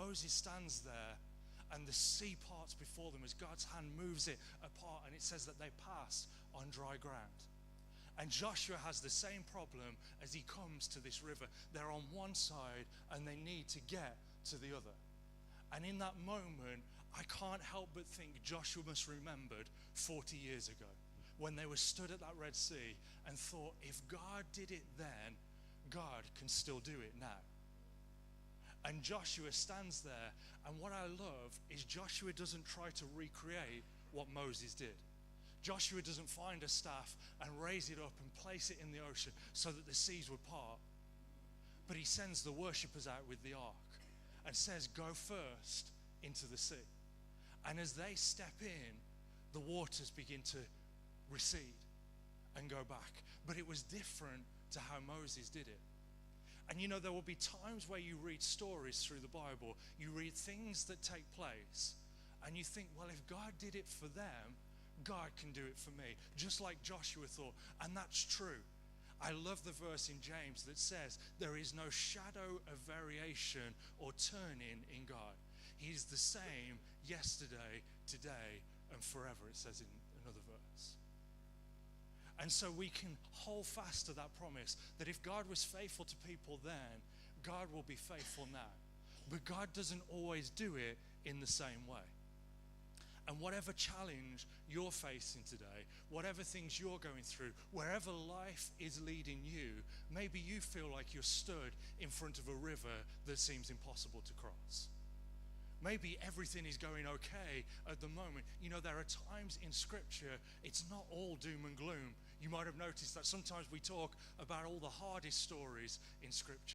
Moses stands there and the sea parts before them as God's hand moves it apart, and it says that they pass on dry ground. And Joshua has the same problem as he comes to this river. They're on one side and they need to get to the other. And in that moment, I can't help but think Joshua must have remembered 40 years ago when they were stood at that Red Sea and thought, if God did it then, God can still do it now. And Joshua stands there, and what I love is Joshua doesn't try to recreate what Moses did. Joshua doesn't find a staff and raise it up and place it in the ocean so that the seas would part. But he sends the worshippers out with the ark and says, go first into the sea. And as they step in, the waters begin to recede and go back. But it was different to how Moses did it. And you know, there will be times where you read stories through the Bible, you read things that take place, and you think, well, if God did it for them, God can do it for me. Just like Joshua thought, and that's true. I love the verse in James that says, there is no shadow of variation or turning in God. He's the same yesterday, today, and forever, it says in another verse. And so we can hold fast to that promise that if God was faithful to people then, God will be faithful now. But God doesn't always do it in the same way. And whatever challenge you're facing today, whatever things you're going through, wherever life is leading you, maybe you feel like you're stood in front of a river that seems impossible to cross. Maybe everything is going okay at the moment. You know, there are times in Scripture, it's not all doom and gloom. You might have noticed that sometimes we talk about all the hardest stories in Scripture.